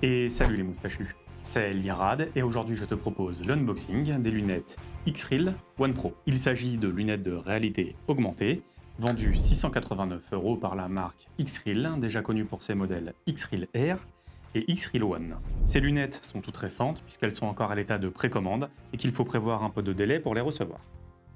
Et salut les moustachus, c'est Lirad et aujourd'hui je te propose l'unboxing des lunettes X-Real One Pro. Il s'agit de lunettes de réalité augmentée, vendues 689 € par la marque X-Real, déjà connue pour ses modèles X-Real Air et X-Real One. Ces lunettes sont toutes récentes puisqu'elles sont encore à l'état de précommande et qu'il faut prévoir un peu de délai pour les recevoir.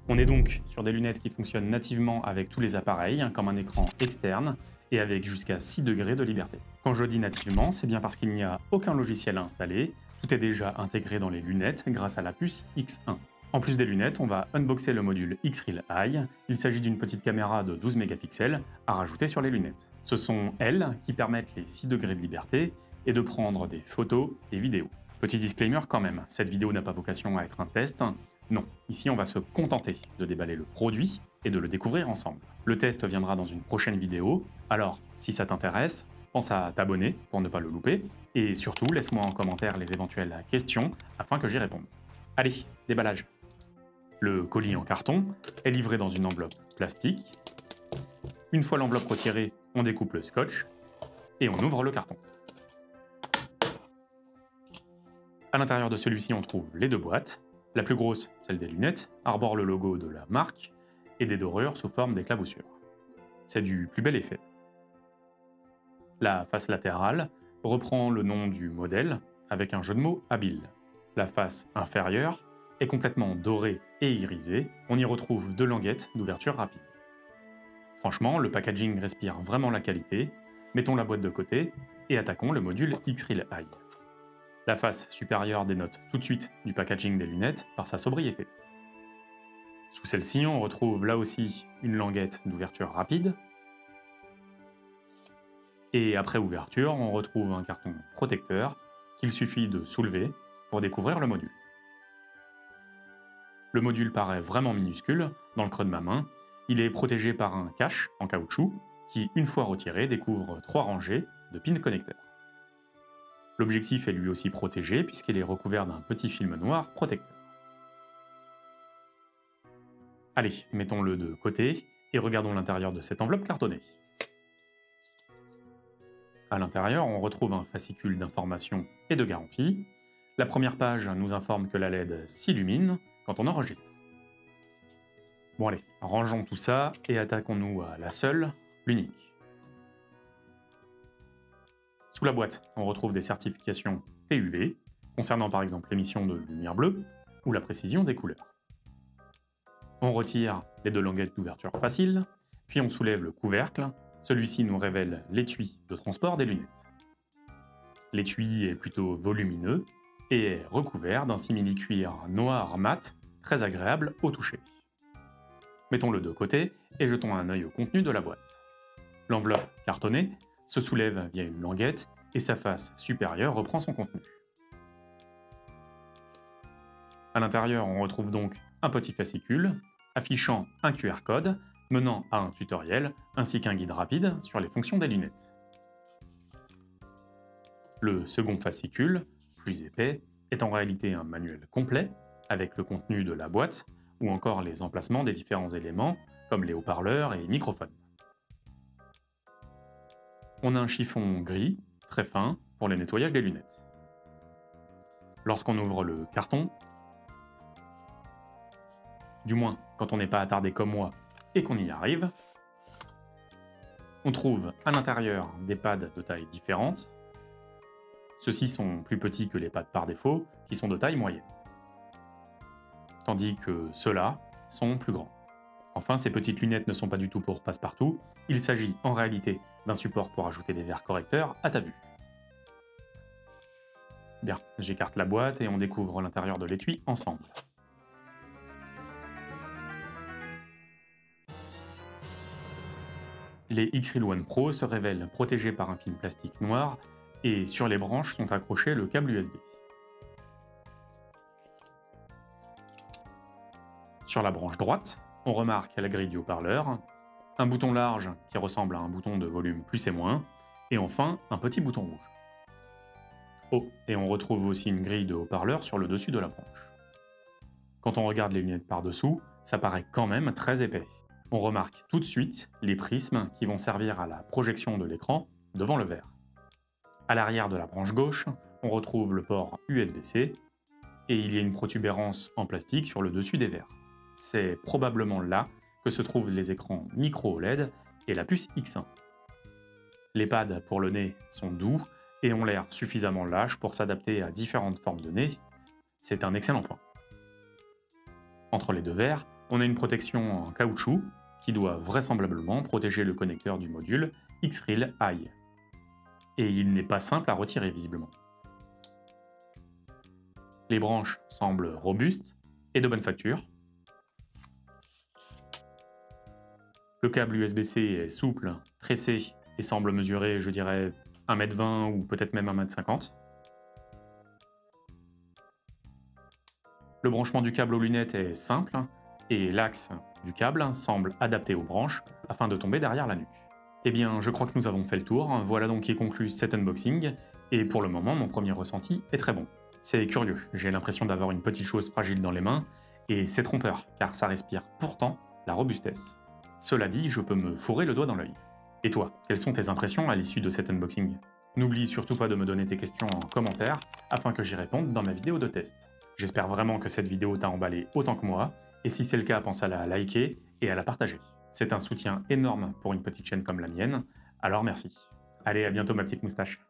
On est donc sur des lunettes qui fonctionnent nativement avec tous les appareils, comme un écran externe, et avec jusqu'à 6 degrés de liberté. Quand je dis nativement, c'est bien parce qu'il n'y a aucun logiciel à installer, tout est déjà intégré dans les lunettes grâce à la puce X1. En plus des lunettes, on va unboxer le module X-Real Eye. Il s'agit d'une petite caméra de 12 mégapixels à rajouter sur les lunettes. Ce sont elles qui permettent les 6 degrés de liberté et de prendre des photos et vidéos. Petit disclaimer quand même, cette vidéo n'a pas vocation à être un test. Non, ici on va se contenter de déballer le produit et de le découvrir ensemble. Le test viendra dans une prochaine vidéo, alors si ça t'intéresse, pense à t'abonner pour ne pas le louper, et surtout laisse-moi en commentaire les éventuelles questions afin que j'y réponde. Allez, déballage. Le colis en carton est livré dans une enveloppe plastique. Une fois l'enveloppe retirée, on découpe le scotch et on ouvre le carton. À l'intérieur de celui-ci, on trouve les deux boîtes. La plus grosse, celle des lunettes, arbore le logo de la marque et des dorures sous forme d'éclaboussures. C'est du plus bel effet. La face latérale reprend le nom du modèle avec un jeu de mots habile. La face inférieure est complètement dorée et irisée. On y retrouve deux languettes d'ouverture rapide. Franchement, le packaging respire vraiment la qualité. Mettons la boîte de côté et attaquons le module X-Real Eye. La face supérieure dénote tout de suite du packaging des lunettes par sa sobriété. Sous celle-ci, on retrouve là aussi une languette d'ouverture rapide. Et après ouverture, on retrouve un carton protecteur qu'il suffit de soulever pour découvrir le module. Le module paraît vraiment minuscule dans le creux de ma main. Il est protégé par un cache en caoutchouc qui, une fois retiré, découvre 3 rangées de pins connecteurs. L'objectif est lui aussi protégé puisqu'il est recouvert d'un petit film noir protecteur. Allez, mettons-le de côté et regardons l'intérieur de cette enveloppe cartonnée. À l'intérieur, on retrouve un fascicule d'informations et de garantie. La première page nous informe que la LED s'illumine quand on enregistre. Bon allez, rangeons tout ça et attaquons-nous à la seule, l'unique. Sous la boîte, on retrouve des certifications TUV, concernant par exemple l'émission de lumière bleue ou la précision des couleurs. On retire les deux languettes d'ouverture facile, puis on soulève le couvercle. Celui-ci nous révèle l'étui de transport des lunettes. L'étui est plutôt volumineux et est recouvert d'un simili-cuir noir mat, très agréable au toucher. Mettons-le de côté et jetons un œil au contenu de la boîte. L'enveloppe cartonnée se soulève via une languette et sa face supérieure reprend son contenu. À l'intérieur, on retrouve donc un petit fascicule affichant un QR code menant à un tutoriel ainsi qu'un guide rapide sur les fonctions des lunettes. Le second fascicule, plus épais, est en réalité un manuel complet avec le contenu de la boîte ou encore les emplacements des différents éléments comme les haut-parleurs et microphones. On a un chiffon gris, très fin, pour le nettoyage des lunettes. Lorsqu'on ouvre le carton, du moins quand on n'est pas attardé comme moi et qu'on y arrive, on trouve à l'intérieur des pads de taille différentes. Ceux-ci sont plus petits que les pads par défaut, qui sont de taille moyenne. Tandis que ceux-là sont plus grands. Enfin, ces petites lunettes ne sont pas du tout pour passe-partout, il s'agit en réalité d'un support pour ajouter des verres correcteurs à ta vue. Bien, j'écarte la boîte et on découvre l'intérieur de l'étui ensemble. Les X-Real One Pro se révèlent protégés par un film plastique noir et sur les branches sont accrochés le câble USB. Sur la branche droite, on remarque la grille du haut-parleur, un bouton large qui ressemble à un bouton de volume plus et moins, et enfin un petit bouton rouge. Oh, et on retrouve aussi une grille de haut-parleur sur le dessus de la branche. Quand on regarde les lunettes par-dessous, ça paraît quand même très épais. On remarque tout de suite les prismes qui vont servir à la projection de l'écran devant le verre. À l'arrière de la branche gauche, on retrouve le port USB-C et il y a une protubérance en plastique sur le dessus des verres. C'est probablement là que se trouvent les écrans micro OLED et la puce X1. Les pads pour le nez sont doux et ont l'air suffisamment lâches pour s'adapter à différentes formes de nez. C'est un excellent point. Entre les deux verres, on a une protection en caoutchouc qui doit vraisemblablement protéger le connecteur du module X-Real Eye. Et il n'est pas simple à retirer visiblement. Les branches semblent robustes et de bonne facture. Le câble USB-C est souple, tressé et semble mesurer, je dirais, 1,20 m ou peut-être même 1,50 m. Le branchement du câble aux lunettes est simple et l'axe du câble semble adapté aux branches afin de tomber derrière la nuque. Eh bien, je crois que nous avons fait le tour. Voilà donc qui est conclu cet unboxing. Et pour le moment, mon premier ressenti est très bon. C'est curieux, j'ai l'impression d'avoir une petite chose fragile dans les mains, et c'est trompeur, car ça respire pourtant la robustesse. Cela dit, je peux me fourrer le doigt dans l'œil. Et toi, quelles sont tes impressions à l'issue de cet unboxing? N'oublie surtout pas de me donner tes questions en commentaire, afin que j'y réponde dans ma vidéo de test. J'espère vraiment que cette vidéo t'a emballé autant que moi, et si c'est le cas, pense à la liker et à la partager. C'est un soutien énorme pour une petite chaîne comme la mienne, alors merci. Allez, à bientôt ma petite moustache.